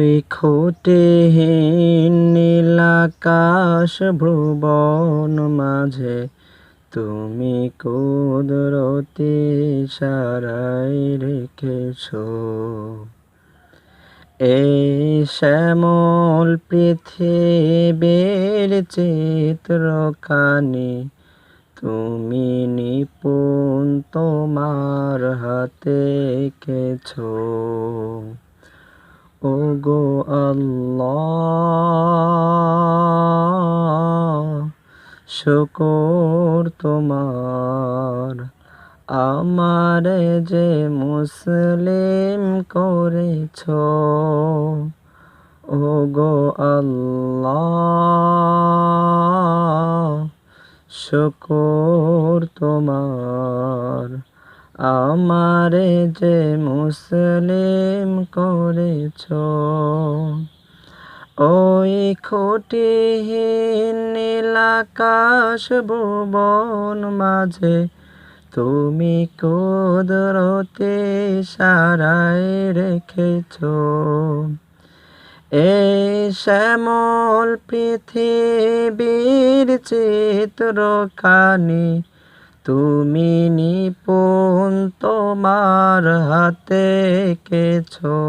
ওই খুঁটিহীন নীলাকাশ ভুবন মাঝে তুমি কুদরতি ইশারায় রেখেছো এই শ্যামল পৃথিবীর চিত্রখানি তুমি নিপুণ তোমার হাতে এঁকেছো ওগো আল্লাহ শুকর তোমার আমারে যে মুসলিম করেছো ওগো আল্লাহ শুকর তোমার আমারে যে মুসলিম করেছো ওই খুঁটিহীন নীলাকাশ ভুবন মাঝে তুমি কুদরতি ইশারায় রেখেছো এই শ্যামল পৃথিবীর চিত্রখানি তুমি নিপুণ তোমার হাতে এঁকেছো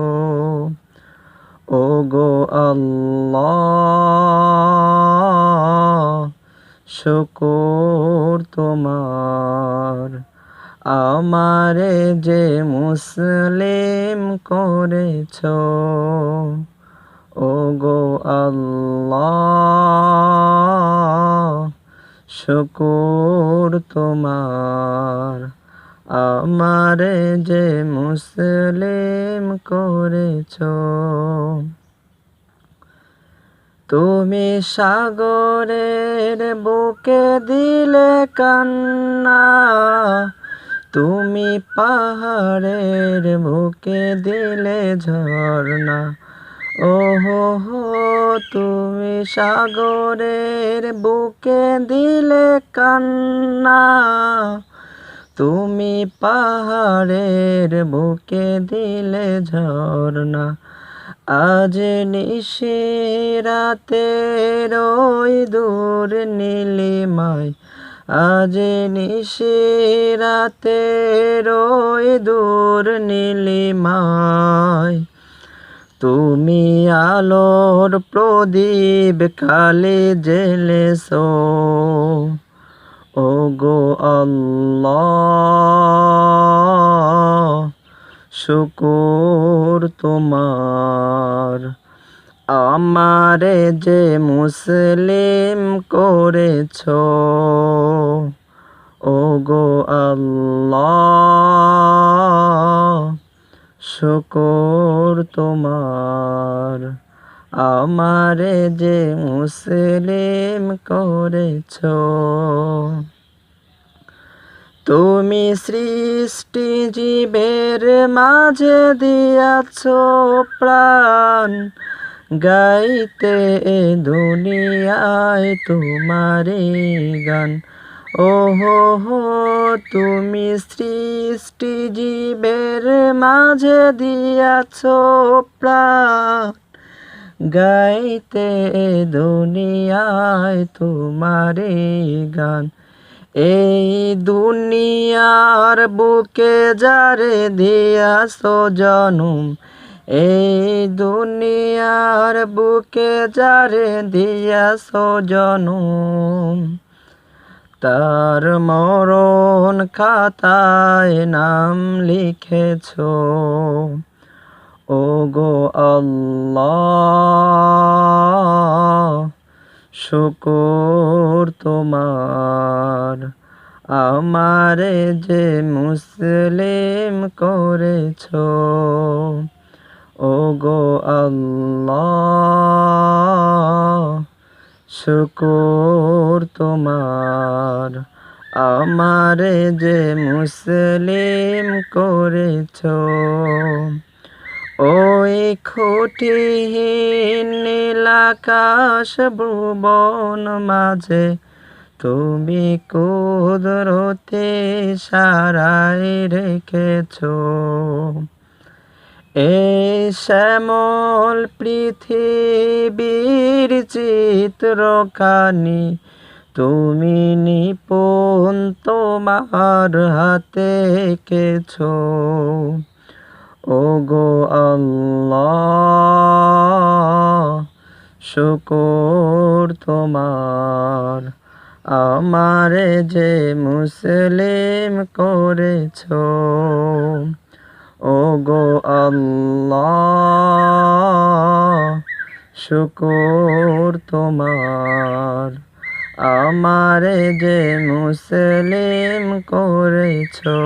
ওগো আল্লাহ শুকর তোমার আমারে যে মুসলিম করেছো ওগো আল্লাহ শুকর তোমার আমারে যে মুসলিম করেছো তুমি সাগরের বুকে দিলে কান্না তুমি পাহাড়ের বুকে দিলে ঝর্ণা ওহো হো তুমি সাগরের বুকে দিলে কান্না তুমি পাহাড়ের বুকে দিলে ঝর্ণা আজ নিশিরাতে ওই দূর নীলিমায় আজ নিশিরাতে ওই দূর নীলিমায় তুমি আলোর প্রদীপ কালে জ্বেলেছো ওগো আল্লাহ শুকর তোমার আমারে যে মুসলিম করেছো ওগো আল্লাহ শুকর তোমার আমারে যে মুসলিম করেছো তুমি সৃষ্টি জীবের মাঝে দিয়াছো প্রাণ গাইতে দুনিয়ায় তোমারে গান ওহো হো তুমি সৃষ্টি জীবের মাঝে দিয়াছো প্রাণ গাইতে দুনিয়ায় তোমারে গান এই দুনিয়ার বুকে যারে দিয়াছো জনম এই দুনিয়ার বুকে যারে দিয়াছো জনম তার মরণ খাতায় নাম লিখেছো ওগো আল্লাহ শুকর তোমার আমারে যে মুসলিম করেছো ওগো আল্লাহ শুকর তোমার আমারে যে মুসলিম করেছো ওই খুঁটিহীন নীলাকাশ ভুবন মাঝে তুমি কুদরতি ইশারায় রেখেছো এই শ্যামল পৃথিবীর চিত্রখানি তুমি নিপুণ তোমার হাতে এঁকেছো। ওগো আল্লাহ, শুকর তোমার, আমারে যে মুসলিম করেছো। ওগো আল্লাহ, শুকর তোমার, আমারে যে মুসলিম করেছো।